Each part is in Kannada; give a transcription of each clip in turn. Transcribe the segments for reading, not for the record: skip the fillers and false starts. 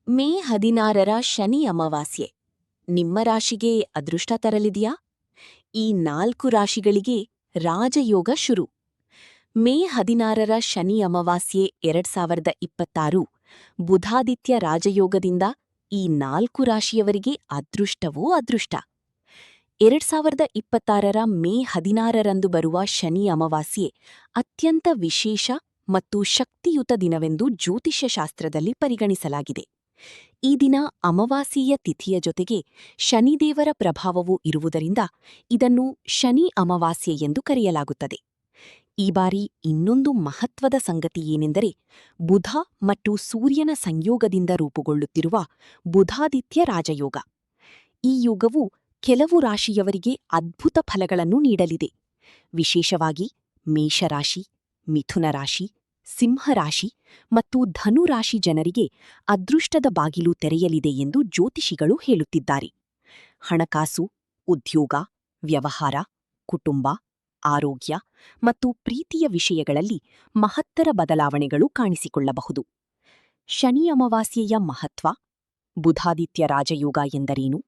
ಮೇ 16ರ ಶನಿ ಅಮಾವಾಸ್ಯೆ ನಿಮ್ಮ ರಾಶಿಗೆ ಅದೃಷ್ಟ ತರಲಿದೆಯಾ? ಈ 4 ರಾಶಿಗಳಿಗೆ ರಾಜಯೋಗ ಶುರು. ಮೇ 16ರ ಶನಿ ಅಮಾವಾಸ್ಯೆ 2026 ಬುಧಾದಿತ್ಯ ರಾಜಯೋಗದಿಂದ ಈ 4 ರಾಶಿಯವರಿಗೆ ಅದೃಷ್ಟವೋ ಅದೃಷ್ಟ. 2026ರ ಮೇ 16ರಂದು ಬರುವ ಶನಿ ಅಮಾವಾಸ್ಯೆ ಅತ್ಯಂತ ವಿಶೇಷ ಮತ್ತು ಶಕ್ತಿಯುತ ದಿನವೆಂದು ಜ್ಯೋತಿಷ್ಯಶಾಸ್ತ್ರದಲ್ಲಿ ಪರಿಗಣಿಸಲಾಗಿದೆ. ಈ ದಿನ ಅಮಾವಾಸ್ಯೆಯ ತಿಥಿಯ ಜೊತೆಗೆ ಶನಿದೇವರ ಪ್ರಭಾವವೂ ಇರುವುದರಿಂದ ಇದನ್ನು ಶನಿ ಅಮಾವಾಸ್ಯೆ ಎಂದು ಕರೆಯಲಾಗುತ್ತದೆ. ಈ ಬಾರಿ ಇನ್ನೊಂದು ಮಹತ್ವದ ಸಂಗತಿಯೇನೆಂದರೆ ಬುಧ ಮತ್ತು ಸೂರ್ಯನ ಸಂಯೋಗದಿಂದ ರೂಪುಗೊಳ್ಳುತ್ತಿರುವ ಬುಧಾದಿತ್ಯ ರಾಜಯೋಗ. ಈ ಯೋಗವು ಕೆಲವು ರಾಶಿಯವರಿಗೆ ಅದ್ಭುತ ಫಲಗಳನ್ನು ನೀಡಲಿದೆ. ವಿಶೇಷವಾಗಿ ಮೇಷರಾಶಿ, ಮಿಥುನ ರಾಶಿ, ಸಿಂಹರಾಶಿ ಮತ್ತು ಧನುರಾಶಿ ಜನರಿಗೆ ಅದೃಷ್ಟದ ಬಾಗಿಲು ತೆರೆಯಲಿದೆ ಎಂದು ಜ್ಯೋತಿಷಿಗಳು ಹೇಳುತ್ತಿದ್ದಾರೆ. ಹಣಕಾಸು, ಉದ್ಯೋಗ, ವ್ಯವಹಾರ, ಕುಟುಂಬ, ಆರೋಗ್ಯ ಮತ್ತು ಪ್ರೀತಿಯ ವಿಷಯಗಳಲ್ಲಿ ಮಹತ್ತರ ಬದಲಾವಣೆಗಳು ಕಾಣಿಸಿಕೊಳ್ಳಬಹುದು. ಶನಿ ಅಮಾವಾಸ್ಯೆಯ ಮಹತ್ವ, ಬುಧಾದಿತ್ಯ ರಾಜಯೋಗ ಎಂದರೇನು?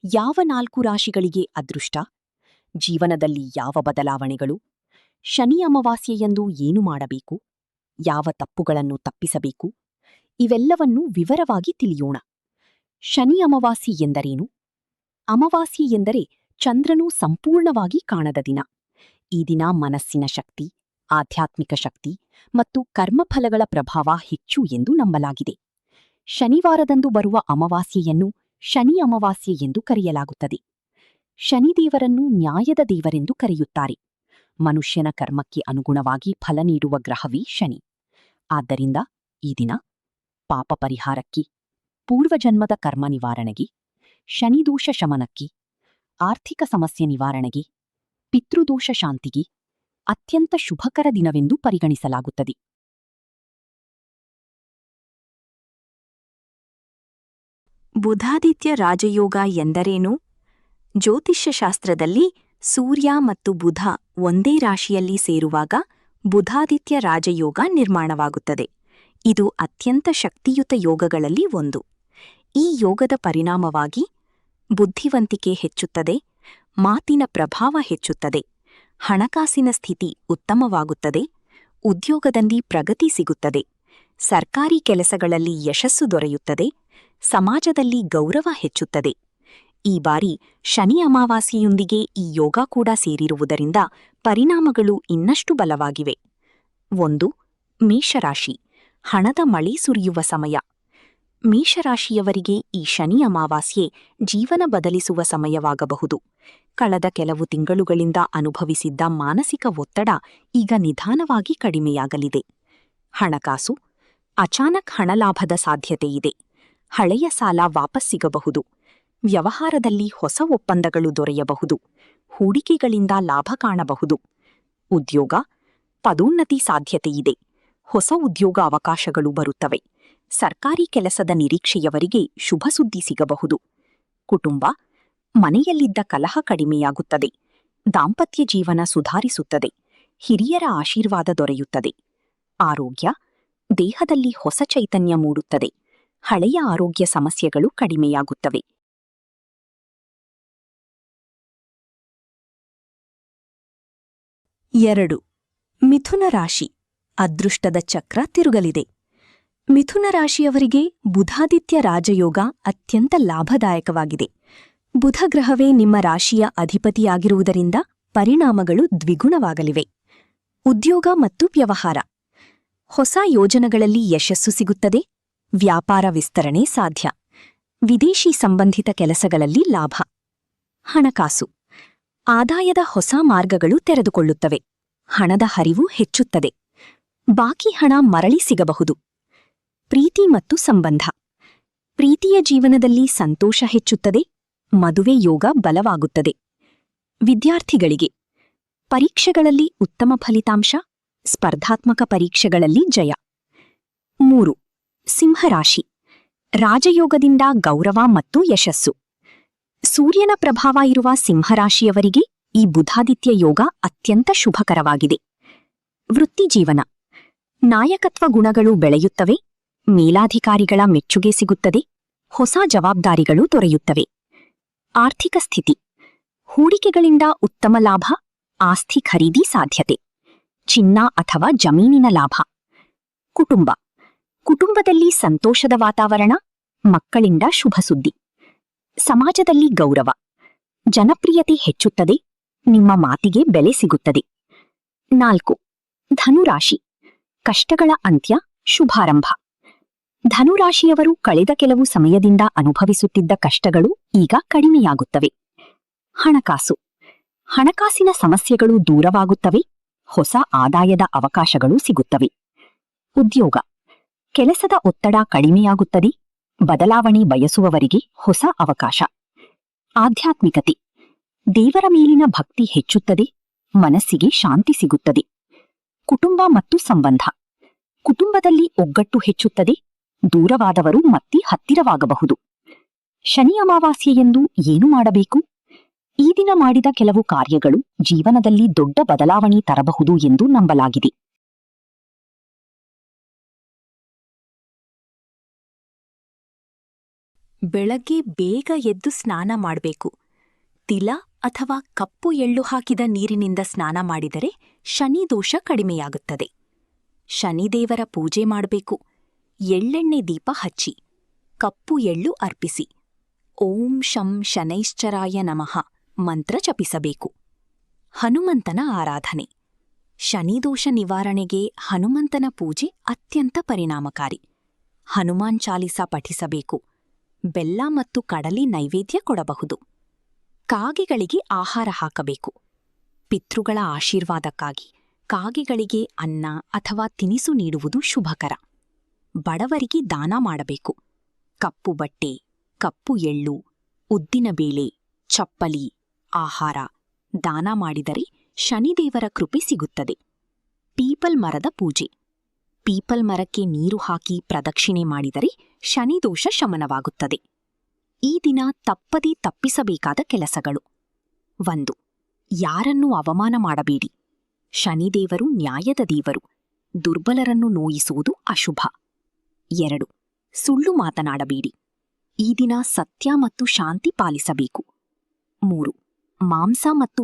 ಯಾವ 4 ರಾಶಿಗಳಿಗೆ ಅದೃಷ್ಟ? ಜೀವನದಲ್ಲಿ ಯಾವ ಬದಲಾವಣೆಗಳು? ಶನಿ ಅಮಾವಾಸ್ಯೆಯಂದು ಏನು ಮಾಡಬೇಕು? ಯಾವ ತಪ್ಪುಗಳನ್ನು ತಪ್ಪಿಸಬೇಕು? ಇವೆಲ್ಲವನ್ನೂ ವಿವರವಾಗಿ ತಿಳಿಯೋಣ. ಶನಿ ಅಮಾವಾಸ್ಯೆ ಎಂದರೇನು? ಅಮಾವಾಸ್ಯೆ ಎಂದರೆ ಚಂದ್ರನು ಸಂಪೂರ್ಣವಾಗಿ ಕಾಣದ ದಿನ. ಈ ದಿನ ಮನಸ್ಸಿನ ಶಕ್ತಿ, ಆಧ್ಯಾತ್ಮಿಕ ಶಕ್ತಿ ಮತ್ತು ಕರ್ಮಫಲಗಳ ಪ್ರಭಾವ ಹೆಚ್ಚು ಎಂದು ನಂಬಲಾಗಿದೆ. ಶನಿವಾರದಂದು ಬರುವ ಅಮಾವಾಸ್ಯೆಯನ್ನು ಶನಿ ಅಮಾವಾಸ್ಯೆ ಎಂದು ಕರೆಯಲಾಗುತ್ತದೆ. ಶನಿದೇವರನ್ನು ನ್ಯಾಯದ ದೇವರೆಂದು ಕರೆಯುತ್ತಾರೆ. ಮನುಷ್ಯನ ಕರ್ಮಕ್ಕೆ ಅನುಗುಣವಾಗಿ ಫಲ ನೀಡುವ ಗ್ರಹವೇ ಶನಿ. ಆದ್ದರಿಂದ ಈ ದಿನ ಪಾಪ ಪರಿಹಾರಕ್ಕೆ, ಪೂರ್ವಜನ್ಮದ ಕರ್ಮ ನಿವಾರಣೆಗೆ, ಶನಿದೋಷ ಶಮನಕ್ಕೆ, ಆರ್ಥಿಕ ಸಮಸ್ಯೆ ನಿವಾರಣೆಗೆ, ಪಿತೃದೋಷ ಶಾಂತಿಗೆ ಅತ್ಯಂತ ಶುಭಕರ ದಿನವೆಂದು ಪರಿಗಣಿಸಲಾಗುತ್ತದೆ. ಬುಧಾದಿತ್ಯ ರಾಜಯೋಗ ಎಂದರೇನು? ಜ್ಯೋತಿಷ್ಯಶಾಸ್ತ್ರದಲ್ಲಿ ಸೂರ್ಯ ಮತ್ತು ಬುಧ ಒಂದೇ ರಾಶಿಯಲ್ಲಿ ಸೇರುವಾಗ ಬುಧಾದಿತ್ಯ ರಾಜಯೋಗ ನಿರ್ಮಾಣವಾಗುತ್ತದೆ. ಇದು ಅತ್ಯಂತ ಶಕ್ತಿಯುತ ಯೋಗಗಳಲ್ಲಿ ಒಂದು. ಈ ಯೋಗದ ಪರಿಣಾಮವಾಗಿ ಬುದ್ಧಿವಂತಿಕೆ ಹೆಚ್ಚುತ್ತದೆ, ಮಾತಿನ ಪ್ರಭಾವ ಹೆಚ್ಚುತ್ತದೆ, ಹಣಕಾಸಿನ ಸ್ಥಿತಿ ಉತ್ತಮವಾಗುತ್ತದೆ, ಉದ್ಯೋಗದಲ್ಲಿ ಪ್ರಗತಿ ಸಿಗುತ್ತದೆ, ಸರ್ಕಾರಿ ಕೆಲಸಗಳಲ್ಲಿ ಯಶಸ್ಸು ದೊರೆಯುತ್ತದೆ, ಸಮಾಜದಲ್ಲಿ ಗೌರವ ಹೆಚ್ಚುತ್ತದೆ. ಈ ಬಾರಿ ಶನಿ ಅಮಾವಾಸ್ಯೆಯೊಂದಿಗೆ ಈ ಯೋಗ ಕೂಡ ಸೇರಿರುವುದರಿಂದ ಪರಿಣಾಮಗಳು ಇನ್ನಷ್ಟು ಬಲವಾಗಿವೆ. 1. ಮೇಷರಾಶಿ, ಹಣದ ಮಳೆ ಸುರಿಯುವ ಸಮಯ. ಮೇಷರಾಶಿಯವರಿಗೆ ಈ ಶನಿ ಅಮಾವಾಸ್ಯೆ ಜೀವನ ಬದಲಿಸುವ ಸಮಯವಾಗಬಹುದು. ಕಳೆದ ಕೆಲವು ತಿಂಗಳುಗಳಿಂದ ಅನುಭವಿಸಿದ್ದ ಮಾನಸಿಕ ಒತ್ತಡ ಈಗ ನಿಧಾನವಾಗಿ ಕಡಿಮೆಯಾಗಲಿದೆ. ಹಣಕಾಸು, ಅಚಾನಕ್ ಹಣಲಾಭದ ಸಾಧ್ಯತೆಯಿದೆ. ಹಳೆಯ ಸಾಲ ವಾಪಸ್ ಸಿಗಬಹುದು. ವ್ಯವಹಾರದಲ್ಲಿ ಹೊಸ ಒಪ್ಪಂದಗಳು ದೊರೆಯಬಹುದು. ಹೂಡಿಕೆಗಳಿಂದ ಲಾಭ ಕಾಣಬಹುದು. ಉದ್ಯೋಗ, ಪದೋನ್ನತಿ ಸಾಧ್ಯತೆಯಿದೆ. ಹೊಸ ಉದ್ಯೋಗ ಅವಕಾಶಗಳು ಬರುತ್ತವೆ. ಸರ್ಕಾರಿ ಕೆಲಸದ ನಿರೀಕ್ಷೆಯವರಿಗೆ ಶುಭ ಸುದ್ದಿ ಸಿಗಬಹುದು. ಕುಟುಂಬ, ಮನೆಯಲ್ಲಿದ್ದ ಕಲಹ ಕಡಿಮೆಯಾಗುತ್ತದೆ. ದಾಂಪತ್ಯ ಜೀವನ ಸುಧಾರಿಸುತ್ತದೆ. ಹಿರಿಯರ ಆಶೀರ್ವಾದ ದೊರೆಯುತ್ತದೆ. ಆರೋಗ್ಯ, ದೇಹದಲ್ಲಿ ಹೊಸ ಚೈತನ್ಯ ಮೂಡುತ್ತದೆ. ಹಳೆಯ ಆರೋಗ್ಯ ಸಮಸ್ಯೆಗಳು ಕಡಿಮೆಯಾಗುತ್ತವೆ. 2. ಮಿಥುನ ರಾಶಿ, ಅದೃಷ್ಟದ ಚಕ್ರ ತಿರುಗಲಿದೆ. ಮಿಥುನ ರಾಶಿಯವರಿಗೆ ಬುಧಾದಿತ್ಯ ರಾಜಯೋಗ ಅತ್ಯಂತ ಲಾಭದಾಯಕವಾಗಿದೆ. ಬುಧ ಗ್ರಹವೇ ನಿಮ್ಮ ರಾಶಿಯ ಅಧಿಪತಿಯಾಗಿರುವುದರಿಂದ ಪರಿಣಾಮಗಳು ದ್ವಿಗುಣವಾಗಲಿವೆ. ಉದ್ಯೋಗ ಮತ್ತು ವ್ಯವಹಾರ, ಹೊಸ ಯೋಜನೆಗಳಲ್ಲಿ ಯಶಸ್ಸು ಸಿಗುತ್ತದೆ. ವ್ಯಾಪಾರ ವಿಸ್ತರಣೆ ಸಾಧ್ಯ. ವಿದೇಶಿ ಸಂಬಂಧಿತ ಕೆಲಸಗಳಲ್ಲಿ ಲಾಭ. ಹಣಕಾಸು, ಆದಾಯದ ಹೊಸ ಮಾರ್ಗಗಳು ತೆರೆದುಕೊಳ್ಳುತ್ತವೆ. ಹಣದ ಹರಿವು ಹೆಚ್ಚುತ್ತದೆ. ಬಾಕಿ ಹಣ ಮರಳಿ ಸಿಗಬಹುದು. ಪ್ರೀತಿ ಮತ್ತು ಸಂಬಂಧ, ಪ್ರೀತಿಯ ಜೀವನದಲ್ಲಿ ಸಂತೋಷ ಹೆಚ್ಚುತ್ತದೆ. ಮದುವೆ ಯೋಗ ಬಲವಾಗುತ್ತದೆ. ವಿದ್ಯಾರ್ಥಿಗಳಿಗೆ ಪರೀಕ್ಷೆಗಳಲ್ಲಿ ಉತ್ತಮ ಫಲಿತಾಂಶ, ಸ್ಪರ್ಧಾತ್ಮಕ ಪರೀಕ್ಷೆಗಳಲ್ಲಿ ಜಯ. 3. ಸಿಂಹರಾಶಿ, ರಾಜಯೋಗದಿಂದ ಗೌರವ ಮತ್ತು ಯಶಸ್ಸು. ಸೂರ್ಯನ ಪ್ರಭಾವ ಇರುವ ಸಿಂಹರಾಶಿಯವರಿಗೆ ಈ ಬುಧಾದಿತ್ಯ ಯೋಗ ಅತ್ಯಂತ ಶುಭಕರವಾಗಿದೆ. ವೃತ್ತಿಜೀವನ, ನಾಯಕತ್ವ ಗುಣಗಳು ಬೆಳೆಯುತ್ತವೆ. ಮೇಲಾಧಿಕಾರಿಗಳ ಮೆಚ್ಚುಗೆ ಸಿಗುತ್ತದೆ, ಹೊಸ ಜವಾಬ್ದಾರಿಗಳು ದೊರೆಯುತ್ತವೆ. ಆರ್ಥಿಕ ಸ್ಥಿತಿ: ಹೂಡಿಕೆಗಳಿಂದ ಉತ್ತಮ ಲಾಭ, ಆಸ್ತಿ ಖರೀದಿ ಸಾಧ್ಯತೆ, ಚಿನ್ನ ಅಥವಾ ಜಮೀನಿನ ಲಾಭ. ಕುಟುಂಬ: ಕುಟುಂಬದಲ್ಲಿ ಸಂತೋಷದ ವಾತಾವರಣ, ಮಕ್ಕಳಿಂದ ಶುಭ ಸುದ್ದಿ. ಸಮಾಜದಲ್ಲಿ ಗೌರವ, ಜನಪ್ರಿಯತೆ ಹೆಚ್ಚುತ್ತದೆ, ನಿಮ್ಮ ಮಾತಿಗೆ ಬೆಲೆ ಸಿಗುತ್ತದೆ. 4. ಧನುರಾಶಿ: ಕಷ್ಟಗಳ ಅಂತ್ಯ, ಶುಭಾರಂಭ. ಧನುರಾಶಿಯವರು ಕಳೆದ ಕೆಲವು ಸಮಯದಿಂದ ಅನುಭವಿಸುತ್ತಿದ್ದ ಕಷ್ಟಗಳು ಈಗ ಕಡಿಮೆಯಾಗುತ್ತವೆ. ಹಣಕಾಸು: ಹಣಕಾಸಿನ ಸಮಸ್ಯೆಗಳು ದೂರವಾಗುತ್ತವೆ, ಹೊಸ ಆದಾಯದ ಅವಕಾಶಗಳು ಸಿಗುತ್ತವೆ. ಉದ್ಯೋಗ: ಕೆಲಸದ ಒತ್ತಡ ಕಡಿಮೆಯಾಗುತ್ತದೆ, ಬದಲಾವಣೆ ಬಯಸುವವರಿಗೆ ಹೊಸ ಅವಕಾಶ. ಆಧ್ಯಾತ್ಮಿಕತೆ: ದೇವರ ಮೇಲಿನ ಭಕ್ತಿ ಹೆಚ್ಚುತ್ತದೆ, ಮನಸ್ಸಿಗೆ ಶಾಂತಿ ಸಿಗುತ್ತದೆ. ಕುಟುಂಬ ಮತ್ತು ಸಂಬಂಧ: ಕುಟುಂಬದಲ್ಲಿ ಒಗ್ಗಟ್ಟು ಹೆಚ್ಚುತ್ತದೆ, ದೂರವಾದವರು ಮತ್ತೆ ಹತ್ತಿರವಾಗಬಹುದು. ಶನಿ ಅಮಾವಾಸ್ಯೆಯೆಂದು ಏನು ಮಾಡಬೇಕು? ಈ ದಿನ ಮಾಡಿದ ಕೆಲವು ಕಾರ್ಯಗಳು ಜೀವನದಲ್ಲಿ ದೊಡ್ಡ ಬದಲಾವಣೆ ತರಬಹುದು ಎಂದು ನಂಬಲಾಗಿದೆ. ಬೆಳಗ್ಗೆ ಬೇಗ ಎದ್ದು ಸ್ನಾನ ಮಾಡಬೇಕು. ತಿಲ ಅಥವಾ ಕಪ್ಪು ಎಳ್ಳು ಹಾಕಿದ ನೀರಿನಿಂದ ಸ್ನಾನ ಮಾಡಿದರೆ ಶನಿ ದೋಷ ಕಡಿಮೆಯಾಗುತ್ತದೆ. ಶನಿದೇವರ ಪೂಜೆ ಮಾಡಬೇಕು. ಎಳ್ಳೆಣ್ಣೆ ದೀಪ ಹಚ್ಚಿ, ಕಪ್ಪು ಎಳ್ಳು ಅರ್ಪಿಸಿ, ಓಂ ಶಂ ಶನೈಶ್ಚರಾಯ ನಮಃ ಮಂತ್ರ ಜಪಿಸಬೇಕು. ಹನುಮಂತನ ಆರಾಧನೆ: ಶನಿದೋಷ ನಿವಾರಣೆಗೆ ಹನುಮಂತನ ಪೂಜೆ ಅತ್ಯಂತ ಪರಿಣಾಮಕಾರಿ. ಹನುಮಾನ್ ಚಾಲಿಸ ಪಠಿಸಬೇಕು. ಬೆಲ್ಲ ಮತ್ತು ಕಡಲಿ ನೈವೇದ್ಯ ಕೊಡಬಹುದು. ಕಾಗೆಗಳಿಗೆ ಆಹಾರ ಹಾಕಬೇಕು. ಪಿತೃಗಳ ಆಶೀರ್ವಾದಕ್ಕಾಗಿ ಕಾಗೆಗಳಿಗೆ ಅನ್ನ ಅಥವಾ ತಿನಿಸು ನೀಡುವುದು ಶುಭಕರ. ಬಡವರಿಗೆ ದಾನ ಮಾಡಬೇಕು. ಕಪ್ಪು ಬಟ್ಟೆ, ಕಪ್ಪು ಎಳ್ಳು, ಉದ್ದಿನಬೇಳೆ, ಚಪ್ಪಲಿ, ಆಹಾರ ದಾನ ಮಾಡಿದರೆ ಶನಿದೇವರ ಕೃಪೆ ಸಿಗುತ್ತದೆ. ಪೀಪಲ್ ಮರದ ಪೂಜೆ: ಪೀಪಲ್ ಮರಕ್ಕೆ ನೀರು ಹಾಕಿ ಪ್ರದಕ್ಷಿಣೆ ಮಾಡಿದರೆ ಶನಿದೋಷ ಶಮನವಾಗುತ್ತದೆ. ಈ ದಿನ ತಪ್ಪದೇ ತಪ್ಪಿಸಬೇಕಾದ ಕೆಲಸಗಳು: 1. ಯಾರನ್ನೂ ಅವಮಾನ ಮಾಡಬೇಡಿ. ಶನಿದೇವರು ನ್ಯಾಯದ ದೇವರು, ದುರ್ಬಲರನ್ನು ನೋಯಿಸುವುದು ಅಶುಭ. 2. ಸುಳ್ಳು ಮಾತನಾಡಬೇಡಿ. ಈ ದಿನ ಸತ್ಯ ಮತ್ತು ಶಾಂತಿ ಪಾಲಿಸಬೇಕು. 3. ಮಾಂಸ ಮತ್ತು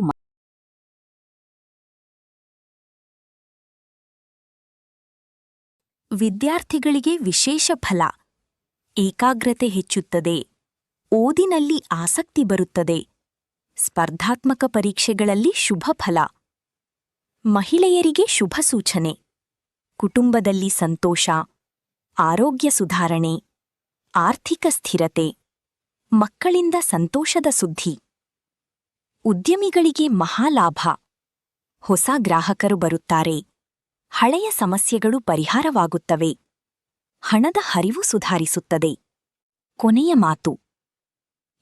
ವಿದ್ಯಾರ್ಥಿಗಳಿಗೆ ವಿಶೇಷ ಫಲ. ಏಕಾಗ್ರತೆ ಹೆಚ್ಚುತ್ತದೆ, ಓದಿನಲ್ಲಿ ಆಸಕ್ತಿ ಬರುತ್ತದೆ, ಸ್ಪರ್ಧಾತ್ಮಕ ಪರೀಕ್ಷೆಗಳಲ್ಲಿ ಶುಭ ಫಲ. ಮಹಿಳೆಯರಿಗೆ ಶುಭ ಸೂಚನೆ: ಕುಟುಂಬದಲ್ಲಿ ಸಂತೋಷ, ಆರೋಗ್ಯ ಸುಧಾರಣೆ, ಆರ್ಥಿಕ ಸ್ಥಿರತೆ, ಮಕ್ಕಳಿಂದ ಸಂತೋಷದ ಸುದ್ದಿ. ಉದ್ಯಮಿಗಳಿಗೆ ಮಹಾಲಾಭ, ಹೊಸ ಗ್ರಾಹಕರು ಬರುತ್ತಾರೆ, ಹಳೆಯ ಸಮಸ್ಯೆಗಳು ಪರಿಹಾರವಾಗುತ್ತವೆ, ಹಣದ ಹರಿವು ಸುಧಾರಿಸುತ್ತದೆ. ಕೊನೆಯ ಮಾತು: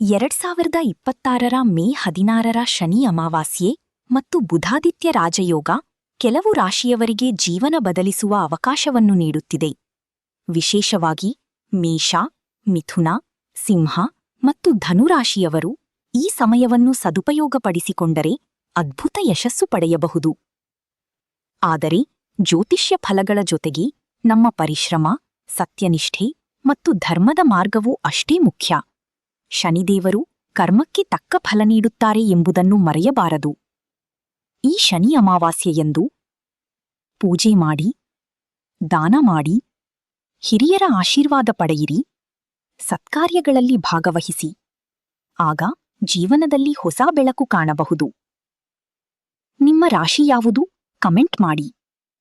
2026 ಮೇ 16 ಶನಿ ಅಮಾವಾಸ್ಯೆ ಮತ್ತು ಬುಧಾದಿತ್ಯ ರಾಜಯೋಗ ಕೆಲವು ರಾಶಿಯವರಿಗೆ ಜೀವನ ಬದಲಿಸುವ ಅವಕಾಶವನ್ನು ನೀಡುತ್ತಿದೆ. ವಿಶೇಷವಾಗಿ ಮೇಷ, ಮಿಥುನ, ಸಿಂಹ ಮತ್ತು ಧನುರಾಶಿಯವರು ಈ ಸಮಯವನ್ನು ಸದುಪಯೋಗಪಡಿಸಿಕೊಂಡರೆ ಅದ್ಭುತ ಯಶಸ್ಸು ಪಡೆಯಬಹುದು. ಆದರೆ ಜ್ಯೋತಿಷ್ಯ ಫಲಗಳ ಜೊತೆಗೆ ನಮ್ಮ ಪರಿಶ್ರಮ, ಸತ್ಯನಿಷ್ಠೆ ಮತ್ತು ಧರ್ಮದ ಮಾರ್ಗವೂ ಅಷ್ಟೇ ಮುಖ್ಯ. ಶನಿದೇವರು ಕರ್ಮಕ್ಕೆ ತಕ್ಕ ಫಲ ನೀಡುತ್ತಾರೆ ಎಂಬುದನ್ನು ಮರೆಯಬಾರದು. ಈ ಶನಿ ಅಮಾವಾಸ್ಯೆಯಂದು ಪೂಜೆ ಮಾಡಿ, ದಾನ ಮಾಡಿ, ಹಿರಿಯರ ಆಶೀರ್ವಾದ ಪಡೆಯಿರಿ, ಸತ್ಕಾರ್ಯಗಳಲ್ಲಿ ಭಾಗವಹಿಸಿ. ಆಗ ಜೀವನದಲ್ಲಿ ಹೊಸ ಬೆಳಕು ಕಾಣಬಹುದು. ನಿಮ್ಮ ರಾಶಿ ಯಾವುದು? ಕಮೆಂಟ್ ಮಾಡಿ.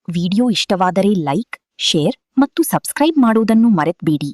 ವಿಡಿಯೋ ಇಷ್ಟವಾದರೆ ಲೈಕ್, ಶೇರ್ ಮತ್ತು ಸಬ್ಸ್ಕ್ರೈಬ್ ಮಾಡುವುದನ್ನು ಮರೆತಬೇಡಿ.